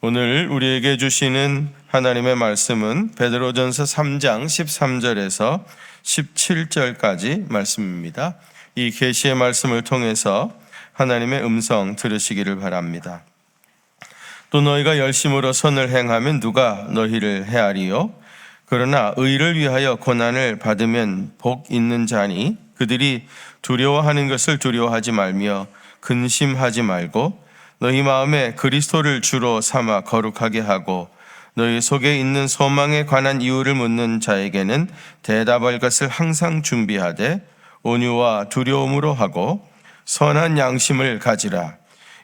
오늘 우리에게 주시는 하나님의 말씀은 베드로전서 3장 13절에서 17절까지 말씀입니다. 이 계시의 말씀을 통해서 하나님의 음성 들으시기를 바랍니다. 또 너희가 열심으로 선을 행하면 누가 너희를 해하리요? 그러나 의를 위하여 고난을 받으면 복 있는 자니 그들이 두려워하는 것을 두려워하지 말며 근심하지 말고 너희 마음에 그리스도를 주로 삼아 거룩하게 하고 너희 속에 있는 소망에 관한 이유를 묻는 자에게는 대답할 것을 항상 준비하되 온유와 두려움으로 하고 선한 양심을 가지라.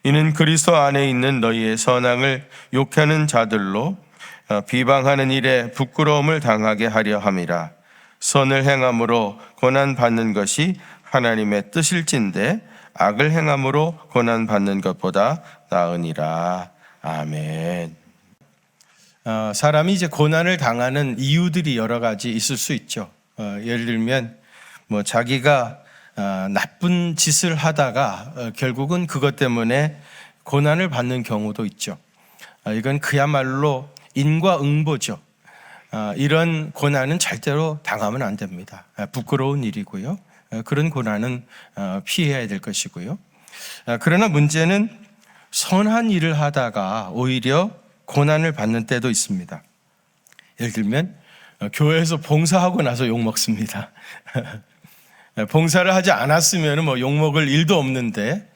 이는 그리스도 안에 있는 너희의 선앙을 욕하는 자들로 비방하는 일에 부끄러움을 당하게 하려 함이라. 선을 행함으로 고난 받는 것이 하나님의 뜻일진데 악을 행함으로 고난 받는 것보다 나으니라. 아멘. 사람이 이제 고난을 당하는 이유들이 여러 가지 있을 수 있죠. 예를 들면 자기가 나쁜 짓을 하다가 결국은 그것 때문에 고난을 받는 경우도 있죠. 이건 그야말로 인과응보죠. 이런 고난은 절대로 당하면 안 됩니다. 부끄러운 일이고요. 그런 고난은 피해야 될 것이고요. 그러나 문제는 선한 일을 하다가 오히려 고난을 받는 때도 있습니다. 예를 들면 교회에서 봉사하고 나서 욕먹습니다. 봉사를 하지 않았으면 욕먹을 일도 없는데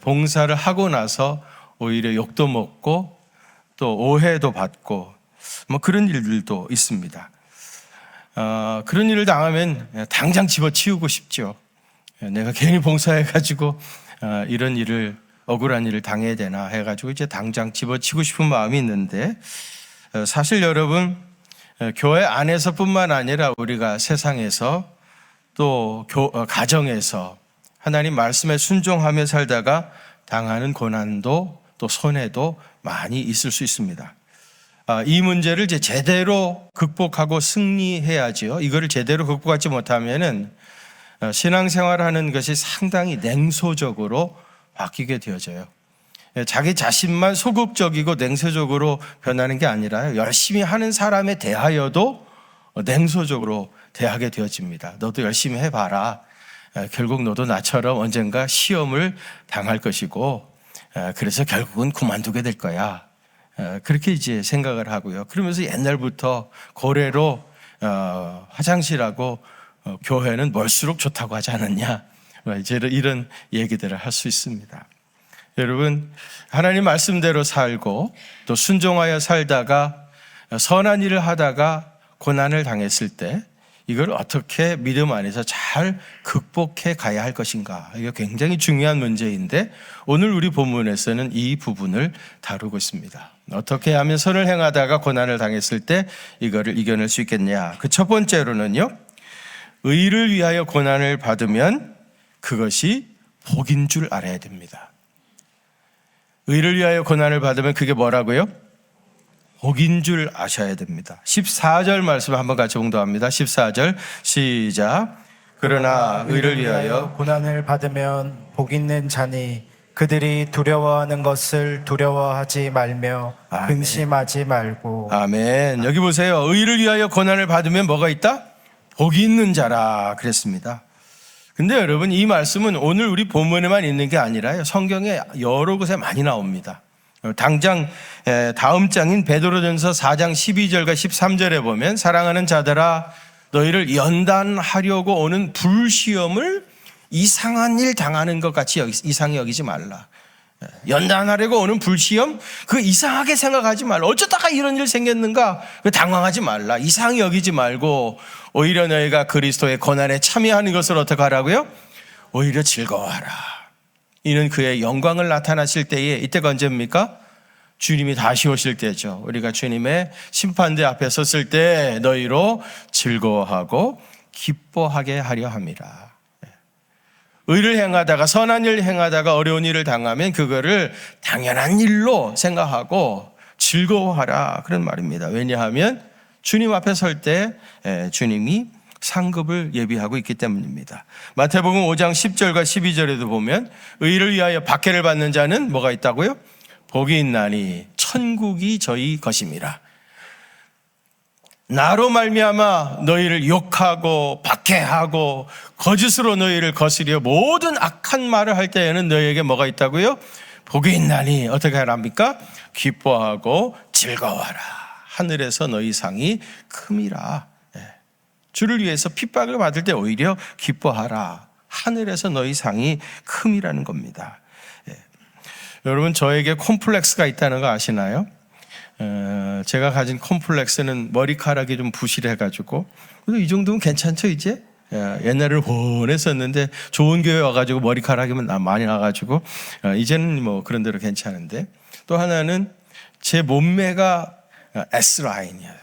봉사를 하고 나서 오히려 욕도 먹고 또 오해도 받고 그런 일들도 있습니다. 그런 일을 당하면 당장 집어치우고 싶죠. 내가 괜히 봉사해가지고 이런 일을 억울한 일을 당해야 되나 해가지고 이제 당장 집어치우고 싶은 마음이 있는데 사실 여러분 교회 안에서뿐만 아니라 우리가 세상에서 또 가정에서 하나님 말씀에 순종하며 살다가 당하는 고난도 또 손해도 많이 있을 수 있습니다. 이 문제를 이제 제대로 극복하고 승리해야죠. 이거를 제대로 극복하지 못하면은 신앙생활하는 것이 상당히 냉소적으로 바뀌게 되어져요. 자기 자신만 소극적이고 냉소적으로 변하는 게 아니라 열심히 하는 사람에 대하여도 냉소적으로 대하게 되어집니다. 너도 열심히 해봐라. 결국 너도 나처럼 언젠가 시험을 당할 것이고 그래서 결국은 그만두게 될 거야. 그렇게 이제 생각을 하고요. 그러면서 옛날부터 고래로 화장실하고 교회는 멀수록 좋다고 하지 않았냐. 이런 얘기들을 할 수 있습니다. 여러분, 하나님 말씀대로 살고 또 순종하여 살다가 선한 일을 하다가 고난을 당했을 때 이걸 어떻게 믿음 안에서 잘 극복해 가야 할 것인가. 이게 굉장히 중요한 문제인데 오늘 우리 본문에서는 이 부분을 다루고 있습니다. 어떻게 하면 선을 행하다가 고난을 당했을 때 이거를 이겨낼 수 있겠냐. 그 첫 번째로는요, 의를 위하여 고난을 받으면 그것이 복인 줄 알아야 됩니다. 의를 위하여 고난을 받으면 그게 뭐라고요? 복인 줄 아셔야 됩니다. 14절 말씀 한번 같이 봉독합니다. 14절 시작. 그러나 의를 위하여 고난을 받으면 복 있는 자니 그들이 두려워하는 것을 두려워하지 말며 아멘. 근심하지 말고. 아멘. 여기 보세요. 의를 위하여 고난을 받으면 뭐가 있다? 복이 있는 자라 그랬습니다. 근데 여러분 이 말씀은 오늘 우리 본문에만 있는 게 아니라요. 성경에 여러 곳에 많이 나옵니다. 당장 다음 장인 베드로전서 4장 12절과 13절에 보면 사랑하는 자들아 너희를 연단하려고 오는 불시험을 이상한 일 당하는 것 같이 이상히 여기지 말라. 연단하려고 오는 불시험 그거 이상하게 생각하지 말라. 어쩌다가 이런 일 생겼는가 당황하지 말라. 이상히 여기지 말고 오히려 너희가 그리스도의 고난에 참여하는 것을 어떻게 하라고요? 오히려 즐거워하라. 이는 그의 영광을 나타나실 때에 이때가 언제입니까? 주님이 다시 오실 때죠. 우리가 주님의 심판대 앞에 섰을 때 너희로 즐거워하고 기뻐하게 하려 함이라. 의를 행하다가 선한 일을 행하다가 어려운 일을 당하면 그거를 당연한 일로 생각하고 즐거워하라 그런 말입니다. 왜냐하면 주님 앞에 설 때 주님이 상급을 예비하고 있기 때문입니다. 마태복음 5장 10절과 12절에도 보면 의를 위하여 박해를 받는 자는 뭐가 있다고요? 복이 있나니 천국이 저희 것임이라. 나로 말미암아 너희를 욕하고 박해하고 거짓으로 너희를 거스려 모든 악한 말을 할 때에는 너희에게 뭐가 있다고요? 복이 있나니 어떻게 하랍니까? 기뻐하고 즐거워하라. 하늘에서 너희 상이 큼이라. 주를 위해서 핍박을 받을 때 오히려 기뻐하라. 하늘에서 너희 상이 큼이라는 겁니다. 여러분, 저에게 콤플렉스가 있다는 거 아시나요? 제가 가진 콤플렉스는 머리카락이 좀 부실해가지고, 이 정도면 괜찮죠, 이제? 옛날에는 훤했었는데, 좋은 교회 와가지고 머리카락이 많이 나가지고, 이제는 뭐 그런 대로 괜찮은데, 또 하나는 제 몸매가 S라인이에요.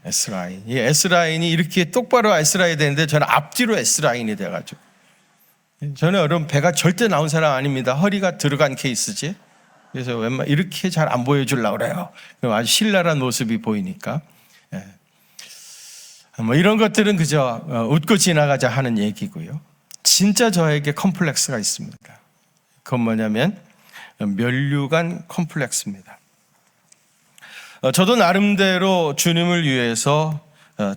S라인. 이 S라인이 이렇게 똑바로 S라인이 되는데, 저는 앞뒤로 S라인이 돼가지고. 저는 여러분, 배가 절대 나온 사람 아닙니다. 허리가 들어간 케이스지. 그래서 웬만 이렇게 잘 안 보여주려고 그래요. 그럼 아주 신랄한 모습이 보이니까. 뭐 이런 것들은 그저 웃고 지나가자 하는 얘기고요. 진짜 저에게 컴플렉스가 있습니다. 그건 뭐냐면 면류관 컴플렉스입니다. 저도 나름대로 주님을 위해서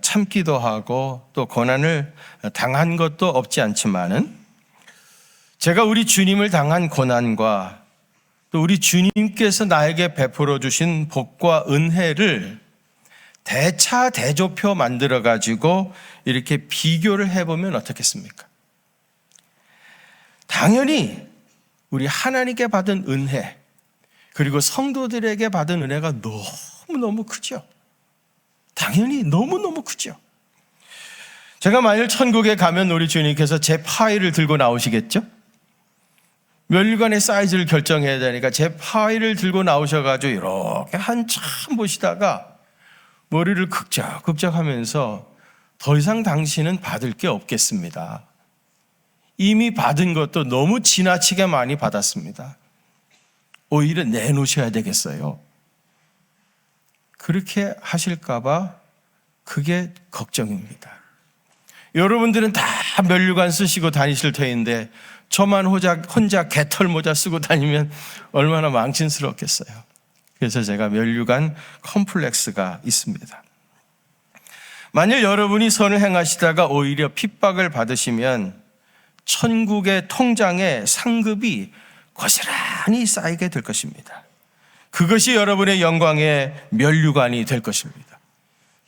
참기도 하고 또 고난을 당한 것도 없지 않지만은 제가 우리 주님을 당한 고난과 또 우리 주님께서 나에게 베풀어 주신 복과 은혜를 대차대조표 만들어 가지고 이렇게 비교를 해보면 어떻겠습니까? 당연히 우리 하나님께 받은 은혜 그리고 성도들에게 받은 은혜가 너무너무 크죠. 당연히 너무너무 크죠. 제가 만일 천국에 가면 우리 주님께서 제 파일을 들고 나오시겠죠? 면류관의 사이즈를 결정해야 되니까 제 파일을 들고 나오셔가지고 이렇게 한참 보시다가 머리를 극적극적 하면서 더 이상 당신은 받을 게 없겠습니다. 이미 받은 것도 너무 지나치게 많이 받았습니다. 오히려 내놓으셔야 되겠어요. 그렇게 하실까봐 그게 걱정입니다. 여러분들은 다 면류관 쓰시고 다니실 터인데 저만 혼자 개털 모자 쓰고 다니면 얼마나 망신스럽겠어요. 그래서 제가 면류관 컴플렉스가 있습니다. 만일 여러분이 선을 행하시다가 오히려 핍박을 받으시면 천국의 통장에 상급이 고스란히 쌓이게 될 것입니다. 그것이 여러분의 영광의 면류관이 될 것입니다.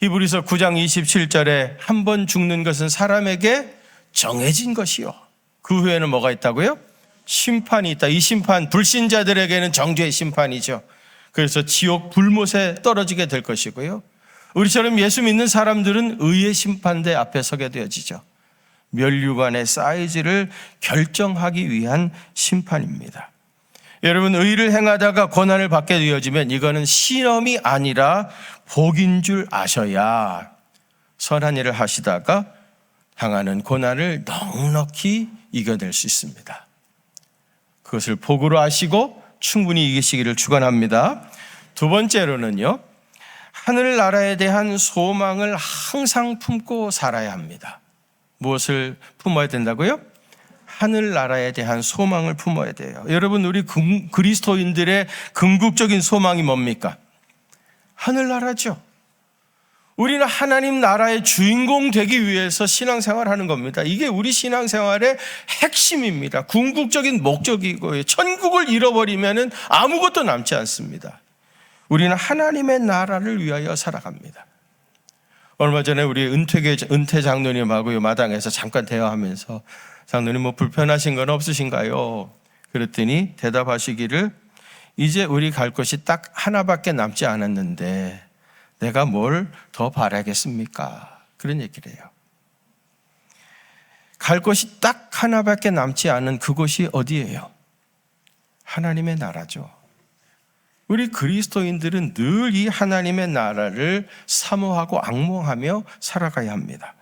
히브리서 9장 27절에 한 번 죽는 것은 사람에게 정해진 것이요. 그 후에는 뭐가 있다고요? 심판이 있다. 이 심판, 불신자들에게는 정죄의 심판이죠. 그래서 지옥 불못에 떨어지게 될 것이고요. 우리처럼 예수 믿는 사람들은 의의 심판대 앞에 서게 되어지죠. 면류관의 사이즈를 결정하기 위한 심판입니다. 여러분, 의를 행하다가 고난을 받게 되어지면 이거는 시험이 아니라 복인 줄 아셔야 선한 일을 하시다가 당하는 고난을 넉넉히 이겨낼 수 있습니다. 그것을 복으로 아시고 충분히 이기시기를 축원합니다. 두 번째로는요, 하늘나라에 대한 소망을 항상 품고 살아야 합니다. 무엇을 품어야 된다고요? 하늘나라에 대한 소망을 품어야 돼요. 여러분, 우리 그리스도인들의 궁극적인 소망이 뭡니까? 하늘나라죠. 우리는 하나님 나라의 주인공 되기 위해서 신앙생활 하는 겁니다. 이게 우리 신앙생활의 핵심입니다. 궁극적인 목적이고요. 천국을 잃어버리면 아무것도 남지 않습니다. 우리는 하나님의 나라를 위하여 살아갑니다. 얼마 전에 우리 은퇴 장로님하고 마당에서 잠깐 대화하면서 장로님 뭐 불편하신 건 없으신가요? 그랬더니 대답하시기를 이제 우리 갈 곳이 딱 하나밖에 남지 않았는데 내가 뭘 더 바라겠습니까? 그런 얘기를 해요. 갈 곳이 딱 하나밖에 남지 않은 그곳이 어디예요? 하나님의 나라죠. 우리 그리스도인들은 늘 이 하나님의 나라를 사모하고 앙모하며 살아가야 합니다.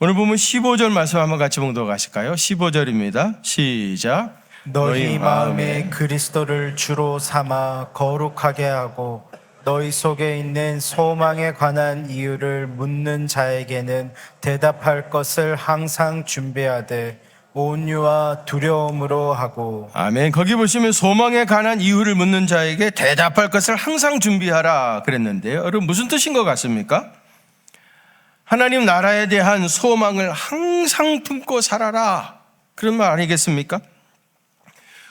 오늘 보면 15절 말씀 한번 같이 봉독 하실까요? 15절입니다. 시작. 너희 마음에 그리스도를 주로 삼아 거룩하게 하고 너희 속에 있는 소망에 관한 이유를 묻는 자에게는 대답할 것을 항상 준비하되 온유와 두려움으로 하고 아멘. 거기 보시면 소망에 관한 이유를 묻는 자에게 대답할 것을 항상 준비하라 그랬는데요. 여러분 무슨 뜻인 것 같습니까? 하나님 나라에 대한 소망을 항상 품고 살아라, 그런 말 아니겠습니까?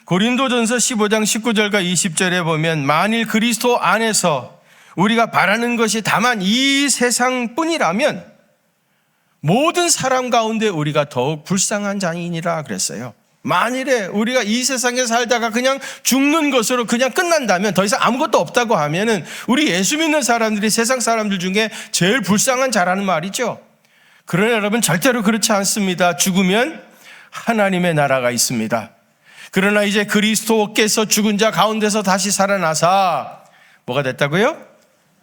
고린도전서 15장 19절과 20절에 보면 만일 그리스도 안에서 우리가 바라는 것이 다만 이 세상뿐이라면 모든 사람 가운데 우리가 더욱 불쌍한 자이니라 그랬어요. 만일에 우리가 이 세상에 살다가 그냥 죽는 것으로 그냥 끝난다면, 더 이상 아무것도 없다고 하면은 우리 예수 믿는 사람들이 세상 사람들 중에 제일 불쌍한 자라는 말이죠. 그러나 여러분 절대로 그렇지 않습니다. 죽으면 하나님의 나라가 있습니다. 그러나 이제 그리스도께서 죽은 자 가운데서 다시 살아나사 뭐가 됐다고요?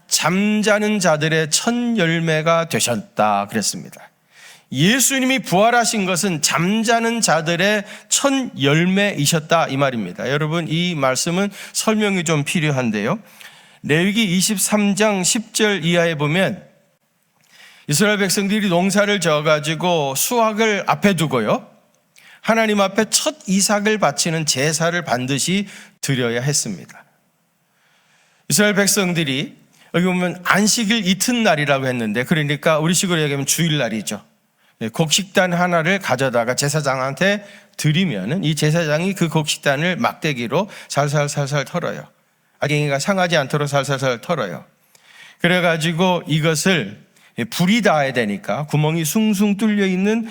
잠자는 자들의 첫 열매가 되셨다 그랬습니다. 예수님이 부활하신 것은 잠자는 자들의 첫 열매이셨다 이 말입니다. 여러분 이 말씀은 설명이 좀 필요한데요. 레위기 23장 10절 이하에 보면 이스라엘 백성들이 농사를 져가지고 수확을 앞에 두고요, 하나님 앞에 첫 이삭을 바치는 제사를 반드시 드려야 했습니다. 이스라엘 백성들이 여기 보면 안식일 이튿날이라고 했는데, 그러니까 우리식으로 얘기하면 주일날이죠. 곡식단 하나를 가져다가 제사장한테 드리면은 이 제사장이 그 곡식단을 막대기로 살살살살 털어요. 아갱이가 상하지 않도록 살살살 털어요. 그래가지고 이것을 불이 닿아야 되니까 구멍이 숭숭 뚫려 있는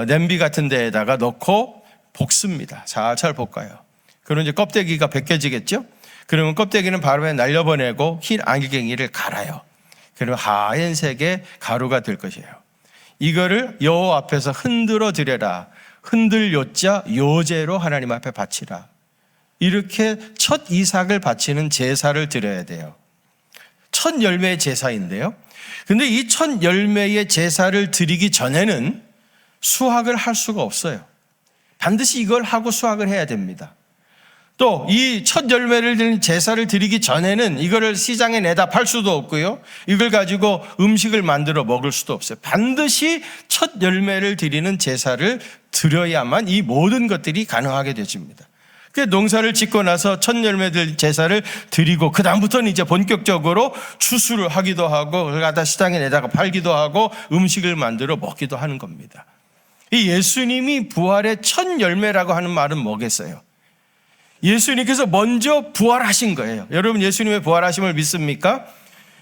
냄비 같은 데에다가 넣고 볶습니다. 살살 볶아요. 그러면 이제 껍데기가 벗겨지겠죠? 그러면 껍데기는 바로 날려보내고 흰 알갱이를 갈아요. 그러면 하얀색의 가루가 될 것이에요. 이거를 여호와 앞에서 흔들어 드려라. 흔들 요자 요제로 하나님 앞에 바치라. 이렇게 첫 이삭을 바치는 제사를 드려야 돼요. 첫 열매의 제사인데요. 근데 이 첫 열매의 제사를 드리기 전에는 수확을 할 수가 없어요. 반드시 이걸 하고 수확을 해야 됩니다. 또 이 첫 열매를 드린 제사를 드리기 전에는 이거를 시장에 내다 팔 수도 없고요, 이걸 가지고 음식을 만들어 먹을 수도 없어요. 반드시 첫 열매를 드리는 제사를 드려야만 이 모든 것들이 가능하게 되집니다. 그 농사를 짓고 나서 첫 열매들 제사를 드리고 그 다음부터는 이제 본격적으로 추수를 하기도 하고 그걸 갖다 시장에 내다가 팔기도 하고 음식을 만들어 먹기도 하는 겁니다. 이 예수님이 부활의 첫 열매라고 하는 말은 뭐겠어요? 예수님께서 먼저 부활하신 거예요. 여러분 예수님의 부활하심을 믿습니까?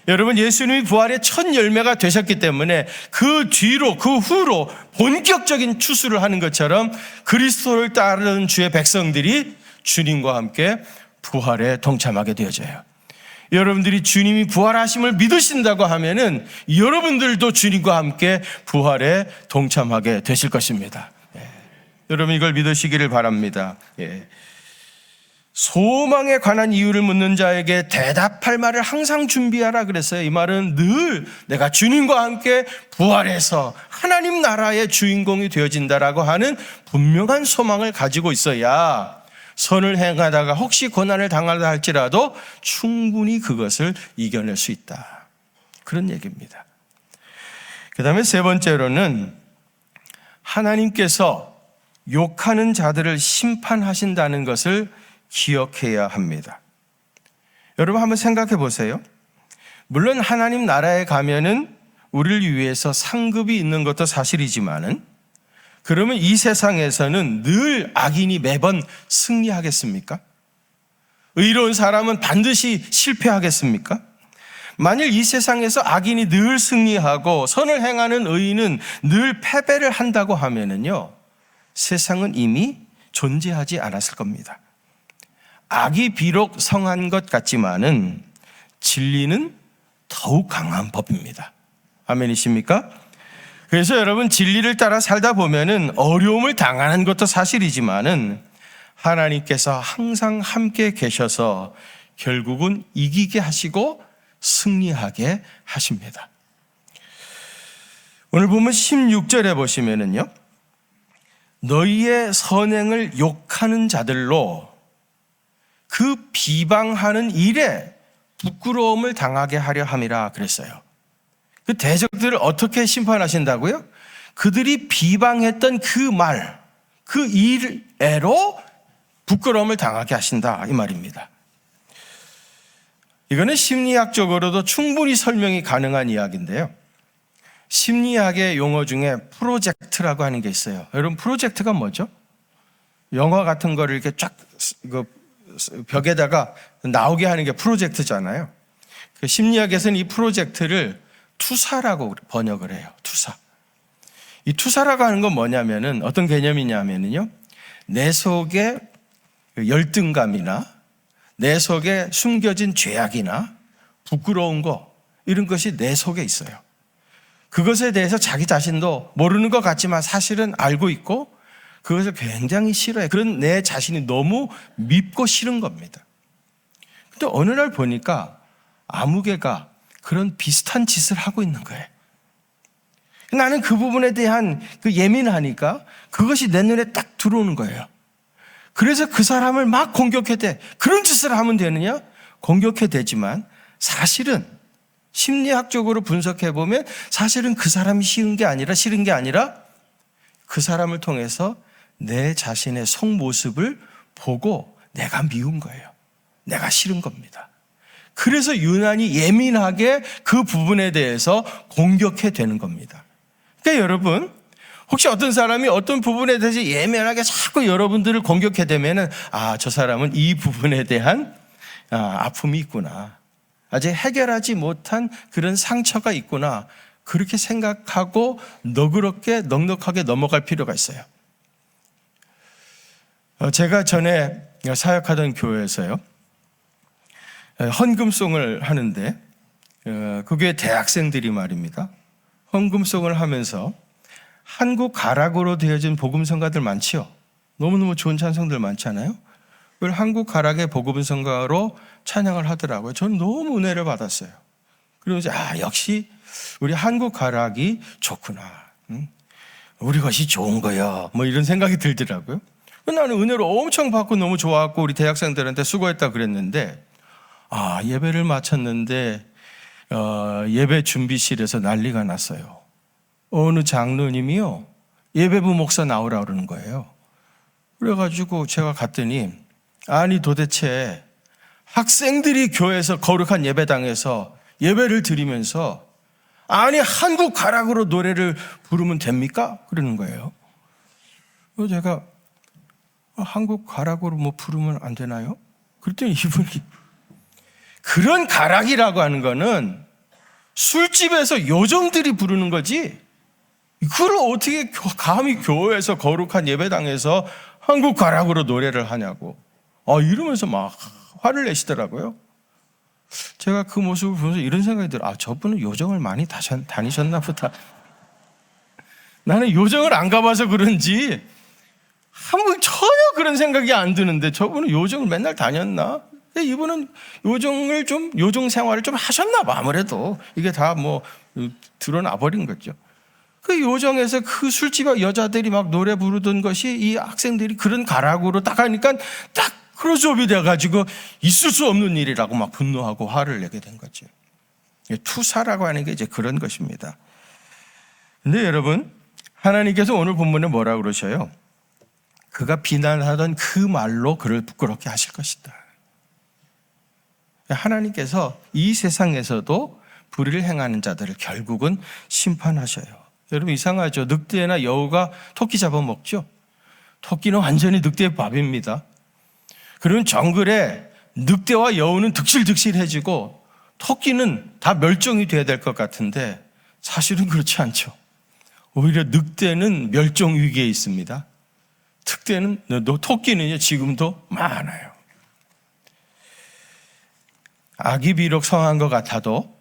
여러분 예수님이 부활의 첫 열매가 되셨기 때문에 그 뒤로 그 후로 본격적인 추수를 하는 것처럼 그리스도를 따르는 주의 백성들이 주님과 함께 부활에 동참하게 되어져요. 여러분들이 주님이 부활하심을 믿으신다고 하면은 여러분들도 주님과 함께 부활에 동참하게 되실 것입니다. 여러분 이걸 믿으시기를 바랍니다. 소망에 관한 이유를 묻는 자에게 대답할 말을 항상 준비하라 그랬어요. 이 말은 늘 내가 주님과 함께 부활해서 하나님 나라의 주인공이 되어진다라고 하는 분명한 소망을 가지고 있어야 선을 행하다가 혹시 고난을 당하다 할지라도 충분히 그것을 이겨낼 수 있다, 그런 얘기입니다. 그 다음에 세 번째로는 하나님께서 욕하는 자들을 심판하신다는 것을 기억해야 합니다. 여러분 한번 생각해 보세요. 물론 하나님 나라에 가면은 우리를 위해서 상급이 있는 것도 사실이지만은, 그러면 이 세상에서는 늘 악인이 매번 승리하겠습니까? 의로운 사람은 반드시 실패하겠습니까? 만일 이 세상에서 악인이 늘 승리하고 선을 행하는 의인은 늘 패배를 한다고 하면은요, 세상은 이미 존재하지 않았을 겁니다. 악이 비록 성한 것 같지만은 진리는 더욱 강한 법입니다. 아멘이십니까? 그래서 여러분 진리를 따라 살다 보면은 어려움을 당하는 것도 사실이지만은 하나님께서 항상 함께 계셔서 결국은 이기게 하시고 승리하게 하십니다. 오늘 보면 16절에 보시면은요, 너희의 선행을 욕하는 자들로 그 비방하는 일에 부끄러움을 당하게 하려 함이라 그랬어요. 그 대적들을 어떻게 심판하신다고요? 그들이 비방했던 그 말, 그 일애로 부끄러움을 당하게 하신다 이 말입니다. 이거는 심리학적으로도 충분히 설명이 가능한 이야기인데요. 심리학의 용어 중에 프로젝트라고 하는 게 있어요. 여러분, 프로젝트가 뭐죠? 영화 같은 거를 이렇게 쫙 벽에다가 나오게 하는 게 프로젝트잖아요. 그 심리학에서는 이 프로젝트를 투사라고 번역을 해요. 투사. 이 투사라고 하는 건 뭐냐면은 어떤 개념이냐면요, 내 속에 열등감이나 내 속에 숨겨진 죄악이나 부끄러운 거, 이런 것이 내 속에 있어요. 그것에 대해서 자기 자신도 모르는 것 같지만 사실은 알고 있고 그것을 굉장히 싫어해. 그런 내 자신이 너무 밉고 싫은 겁니다. 근데 어느 날 보니까 아무개가 그런 비슷한 짓을 하고 있는 거예요. 나는 그 부분에 대한 예민하니까 그것이 내 눈에 딱 들어오는 거예요. 그래서 그 사람을 막 공격해야 돼. 그런 짓을 하면 되느냐? 공격해야 되지만 사실은 심리학적으로 분석해 보면 사실은 그 사람이 싫은 게 아니라 그 사람을 통해서 내 자신의 속모습을 보고 내가 미운 거예요. 내가 싫은 겁니다. 그래서 유난히 예민하게 그 부분에 대해서 공격해 되는 겁니다. 그러니까 여러분, 혹시 어떤 사람이 어떤 부분에 대해서 예민하게 자꾸 여러분들을 공격해 대면은 저 사람은 이 부분에 대한 아픔이 있구나. 아직 해결하지 못한 그런 상처가 있구나. 그렇게 생각하고 넉넉하게 넘어갈 필요가 있어요. 제가 전에 사역하던 교회에서요, 헌금송을 하는데 그 교회 대학생들이 말입니다, 헌금송을 하면서 한국 가락으로 되어진 복음성가들 많지요. 너무너무 좋은 찬송들 많잖아요. 그걸 한국 가락의 복음성가로 찬양을 하더라고요. 저는 너무 은혜를 받았어요. 그러면서 역시 우리 한국 가락이 좋구나. 우리 것이 좋은 거야. 뭐 이런 생각이 들더라고요. 나는 은혜를 엄청 받고 너무 좋았고 우리 대학생들한테 수고했다 그랬는데 예배를 마쳤는데 예배 준비실에서 난리가 났어요. 어느 장로님이요, 예배부 목사 나오라 그러는 거예요. 그래가지고 제가 갔더니 아니 도대체 학생들이 교회에서 거룩한 예배당에서 예배를 드리면서 아니 한국 가락으로 노래를 부르면 됩니까? 그러는 거예요. 그래서 제가 한국 가락으로 뭐 부르면 안 되나요? 그랬더니 이분이 그런 가락이라고 하는 거는 술집에서 요정들이 부르는 거지 그걸 어떻게 감히 교회에서 거룩한 예배당에서 한국 가락으로 노래를 하냐고 이러면서 막 화를 내시더라고요. 제가 그 모습을 보면서 이런 생각이 들어요. 저분은 요정을 많이 다니셨나 보다. 나는 요정을 안 가봐서 그런지 한번 전혀 그런 생각이 안 드는데 저분은 요정을 맨날 다녔나? 이분은 요정 생활을 좀 하셨나 봐. 아무래도 이게 다 드러나 버린 거죠. 그 요정에서 그 술집에 여자들이 막 노래 부르던 것이 이 학생들이 그런 가락으로 딱 하니까 딱 크로즈업이 돼가지고 있을 수 없는 일이라고 막 분노하고 화를 내게 된 거죠. 투사라고 하는 게 이제 그런 것입니다. 근데 여러분, 하나님께서 오늘 본문에 뭐라고 그러셔요? 그가 비난하던 그 말로 그를 부끄럽게 하실 것이다. 하나님께서 이 세상에서도 불의를 행하는 자들을 결국은 심판하셔요. 여러분 이상하죠? 늑대나 여우가 토끼 잡아먹죠? 토끼는 완전히 늑대의 밥입니다. 그러면 정글에 늑대와 여우는 득실득실해지고 토끼는 다 멸종이 돼야 될 것 같은데 사실은 그렇지 않죠. 오히려 늑대는 멸종 위기에 있습니다. 토끼는요 지금도 많아요. 악이 비록 성한 것 같아도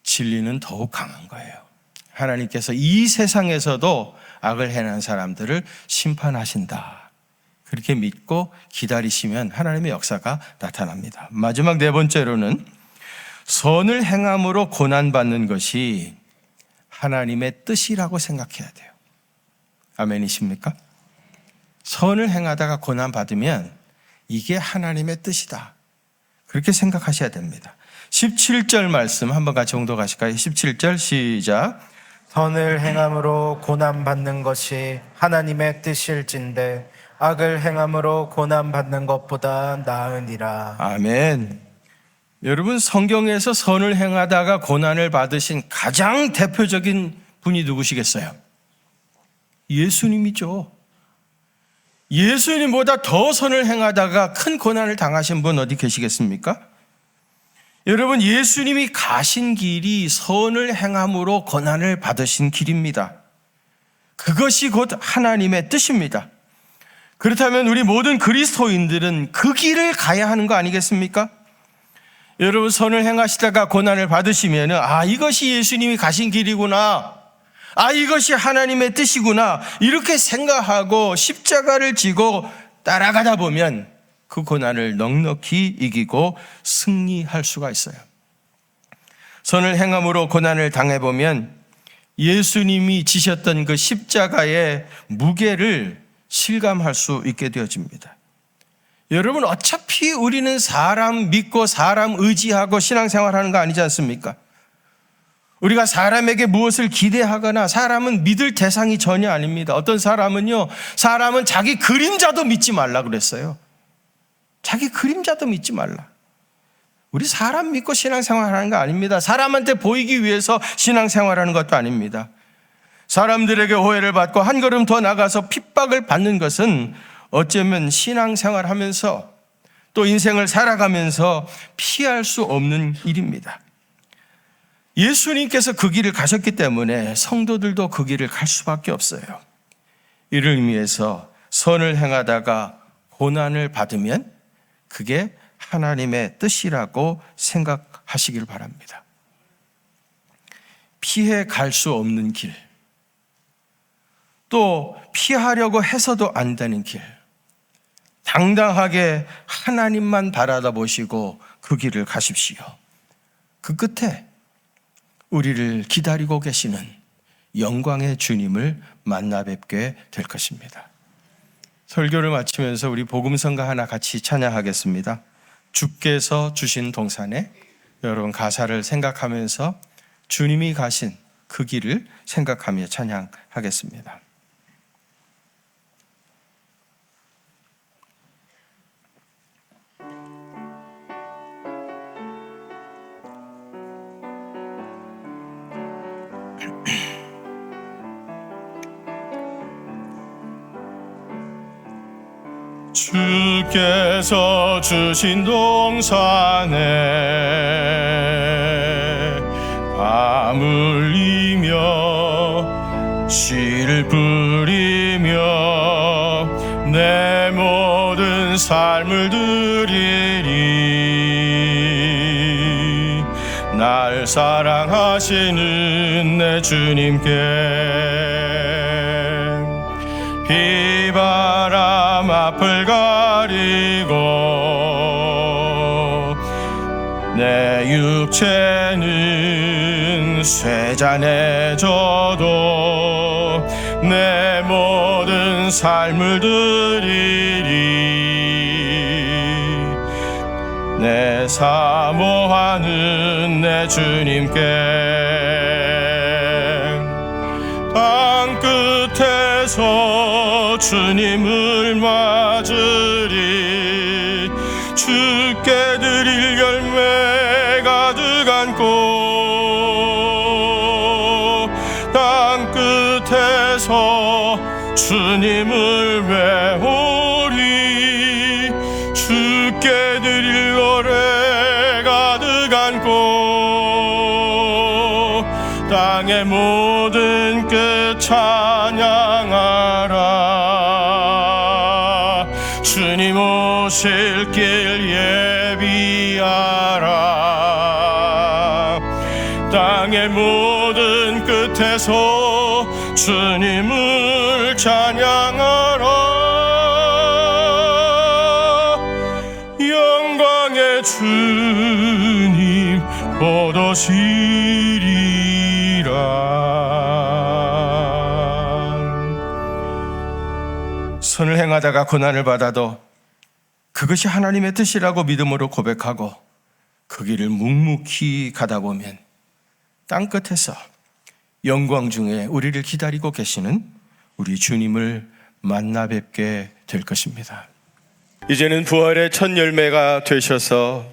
진리는 더욱 강한 거예요. 하나님께서 이 세상에서도 악을 행한 사람들을 심판하신다. 그렇게 믿고 기다리시면 하나님의 역사가 나타납니다. 마지막 네 번째로는 선을 행함으로 고난받는 것이 하나님의 뜻이라고 생각해야 돼요. 아멘이십니까? 선을 행하다가 고난받으면 이게 하나님의 뜻이다. 그렇게 생각하셔야 됩니다. 17절 말씀 한번 같이 공독하실까요? 17절 시작. 선을 행함으로 고난받는 것이 하나님의 뜻일진데 악을 행함으로 고난받는 것보다 나으니라. 아멘. 여러분, 성경에서 선을 행하다가 고난을 받으신 가장 대표적인 분이 누구시겠어요? 예수님이죠. 예수님보다 더 선을 행하다가 큰 고난을 당하신 분 어디 계시겠습니까? 여러분, 예수님이 가신 길이 선을 행함으로 고난을 받으신 길입니다. 그것이 곧 하나님의 뜻입니다. 그렇다면 우리 모든 그리스도인들은 그 길을 가야 하는 거 아니겠습니까? 여러분, 선을 행하시다가 고난을 받으시면 이것이 예수님이 가신 길이구나, 이것이 하나님의 뜻이구나, 이렇게 생각하고 십자가를 지고 따라가다 보면 그 고난을 넉넉히 이기고 승리할 수가 있어요. 선을 행함으로 고난을 당해보면 예수님이 지셨던 그 십자가의 무게를 실감할 수 있게 되어집니다. 여러분, 어차피 우리는 사람 믿고 사람 의지하고 신앙생활하는 거 아니지 않습니까? 우리가 사람에게 무엇을 기대하거나 사람은 믿을 대상이 전혀 아닙니다. 어떤 사람은 자기 그림자도 믿지 말라 그랬어요. 자기 그림자도 믿지 말라. 우리 사람 믿고 신앙생활하는 거 아닙니다. 사람한테 보이기 위해서 신앙생활하는 것도 아닙니다. 사람들에게 오해를 받고 한 걸음 더 나가서 핍박을 받는 것은 어쩌면 신앙생활하면서 또 인생을 살아가면서 피할 수 없는 일입니다. 예수님께서 그 길을 가셨기 때문에 성도들도 그 길을 갈 수밖에 없어요. 이를 의미해서 선을 행하다가 고난을 받으면 그게 하나님의 뜻이라고 생각하시길 바랍니다. 피해 갈 수 없는 길, 또 피하려고 해서도 안 되는 길, 당당하게 하나님만 바라다 보시고 그 길을 가십시오. 그 끝에 우리를 기다리고 계시는 영광의 주님을 만나 뵙게 될 것입니다. 설교를 마치면서 우리 복음성가 하나 같이 찬양하겠습니다. 주께서 주신 동산에, 여러분 가사를 생각하면서 주님이 가신 그 길을 생각하며 찬양하겠습니다. 주께서 주신 동산에 땀 흘리며 씨를 뿌리며 내 모든 삶을 드리리. 날 사랑하시는 내 주님께 비바람 앞을 가리고 내 육체는 쇠잔해져도 내 모든 삶을 드리리. 내 사모하는 내 주님께 땅 끝에서 주님을 맞으리. 주께 드릴 열매 가득 안고 땅 끝에서 주님을 외우리. 주께 드릴 노래 가득 안고 땅의 모든 끝 찬양하라. 주님 오실 길 예비하라. 땅의 모든 끝에서 주님을 찬양하라. 영광의 주님 곧 오시리라. 선을 행하다가 고난을 받아도 그것이 하나님의 뜻이라고 믿음으로 고백하고 그 길을 묵묵히 가다 보면 땅끝에서 영광 중에 우리를 기다리고 계시는 우리 주님을 만나 뵙게 될 것입니다. 이제는 부활의 첫 열매가 되셔서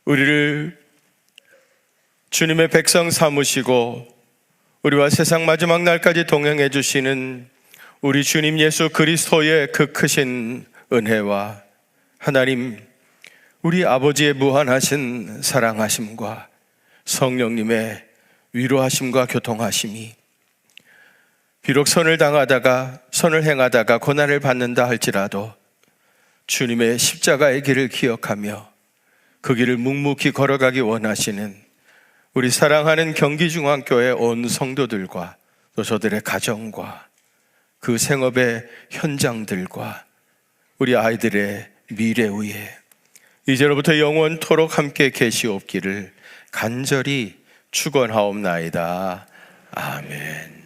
우리를 주님의 백성 삼으시고 우리와 세상 마지막 날까지 동행해 주시는 우리 주님 예수 그리스도의 그 크신 은혜와 하나님 우리 아버지의 무한하신 사랑하심과 성령님의 위로하심과 교통하심이 비록 선을 행하다가 고난을 받는다 할지라도 주님의 십자가의 길을 기억하며 그 길을 묵묵히 걸어가기 원하시는 우리 사랑하는 경기중앙교회 온 성도들과 또 저들의 가정과 그 생업의 현장들과 우리 아이들의 미래 위에 이제로부터 영원토록 함께 계시옵기를 간절히 축원하옵나이다. 아멘.